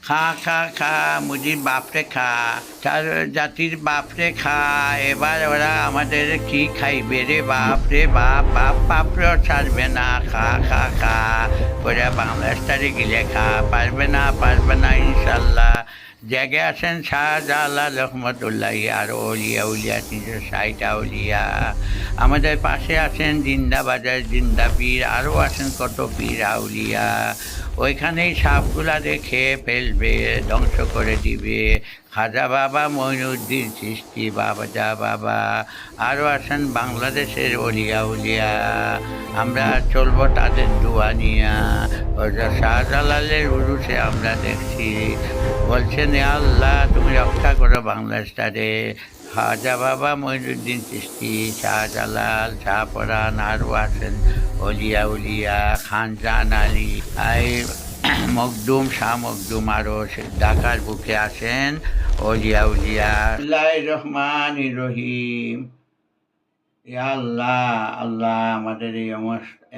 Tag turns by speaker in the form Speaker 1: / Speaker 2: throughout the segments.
Speaker 1: খা খা খা মুজির বাপরে খা, চার জাতির বাপরে খা। এবার ওরা আমাদের কি খাইবে রে বাপ রে বাপ, বাপ বাপরেও ছাড়বে না। খা খা খা ওরা বাংলাদেশটারে গিলে খা, পারবে না ইনশাল্লাহ। জেগে আছেন শাহজালাল রহমতুল্লাহ আর ওলিয়া উলিয়া 360 আউলিয়া। আমাদের পাশে আছেন জিন্দাবাজার জিন্দা পীর, আরও আছেন কত পীর আউলিয়া। ওইখানেই সাপগুলারে খেয়ে ফেলবে, ধ্বংস করে দিবে। খাজা বাবা মঈনুদ্দিন চিশতি বাবা যা বাবা, আরও আছেন বাংলাদেশের অলিয়া উলিয়া। আমরা চলবো তাদের দোয়া নিয়া। ওটা শাহজালালের উরুসে আমরা দেখছি বলছেন, এ আল্লাহ তুমি রক্ষা করো বাংলাদেশটারে। খাজা বাবা মঈনুদ্দিন চিশতি, শাহজালাল, শাহপরান, আরও আছেন অলিয়া উলিয়া, খানজান আলী, মখদুম, শাহ মখদুম, আরও ঢাকার বুকে আছেন অলিয়া উলিয়া। আল্লাহ রহমান রহিম। ইয়া আল্লাহ, আল্লাহ আমাদের এই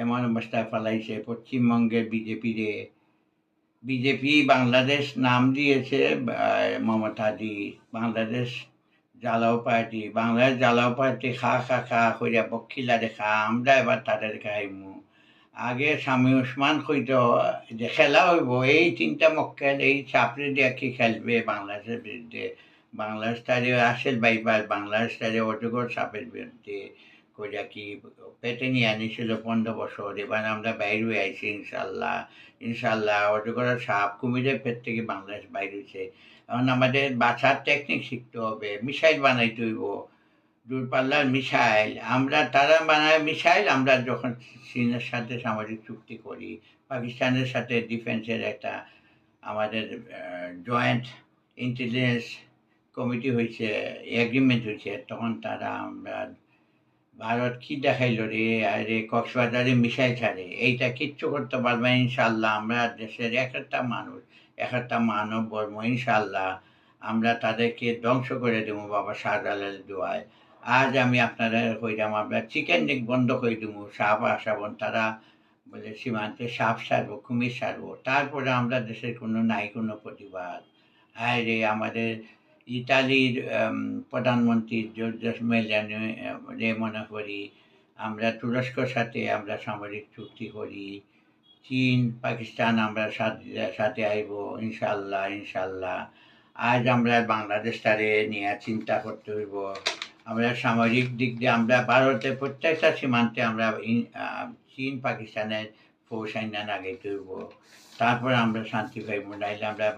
Speaker 1: এমন অবস্থায় ফেলাইছে পশ্চিমবঙ্গের বিজেপি বাংলাদেশ নাম দিয়েছে মমতাদি, বাংলাদেশ জ্বালাও পার্টি, বাংলাদেশ জ্বালাও পার্টি। খা খা খা কইরা বক্ষিলা দেখা, আমরা এবার তাদের খাইমু। আগে স্বামী উসমান কইত যে খেলা হইব, এই 3টা মক্কেল এই চাপড়ে দিয়ে কি খেলবে বাংলাদেশের বিরুদ্ধে, বাংলাদেশ তারে আসেল বাইবার, বাংলাদেশ তারে অজগর সাপের বিরুদ্ধে কইরা কি পেটে নিয়ে আনিছিল 15 বছর। এবার আমরা বাইর হয়ে আইছি ইনশাল্লাহ, ইনশাল্লাহ। অজগরের সাপ কুমিরের পেট থেকে বাংলাদেশ বাইর হয়েছে। এখন আমাদের বাছার টেকনিক শিখতে হবে, মিসাইল বানাইতে হইব, দূরপাল্লার মিসাইল। আমরা তারা বানায় মিসাইল, আমরা যখন চীনের সাথে সামরিক চুক্তি করি, পাকিস্তানের সাথে ডিফেন্সের একটা আমাদের জয়েন্ট ইন্টেলিজেন্স কমিটি হয়েছে, এগ্রিমেন্ট হয়েছে, তখন তারা আমরা ভারত কি দেখাইল রে, আরে কক্সবাজারে মিসাইল ছাড়ে, এইটা কিচ্ছু করতে পারবে ইনশাল্লাহ। আমরা দেশের একটা মানুষ, একটা মানব বর্ম, ইনশাল্লাহ আমরা তাদেরকে ধ্বংস করে দেবো বাবা শাহজালালের দোয়ায়। আজ আমি আপনারা কইলাম আমরা চিকেন নেক বন্ধ করে দেবো, সাপ আসাবন তারা বলে সীমান্তে সাপ সারবো, কুমির সারবো, তারপরে আমরা দেশের কোনো প্রতিবাদ। হায় রে, আমাদের ইতালির প্রধানমন্ত্রী জর্জ মেলোনি রে মনে করি, আমরা তুরস্কর সাথে আমরা সামরিক চুক্তি করি, চীন পাকিস্তান আমরা সাথে আইব ইনশাল্লাহ, ইনশাল্লাহ। আজ আমরা বাংলাদেশটারে নিয়ে চিন্তা করতে হইব। আমরা সামরিক দিক দিয়ে আমরা ভারতের প্রত্যেকটা সীমান্তে আমরা চীন পাকিস্তানের ফৌজ আইনা লাগাইতে হইব, তারপরে আমরা শান্তি পাইব, নাইলে আমরা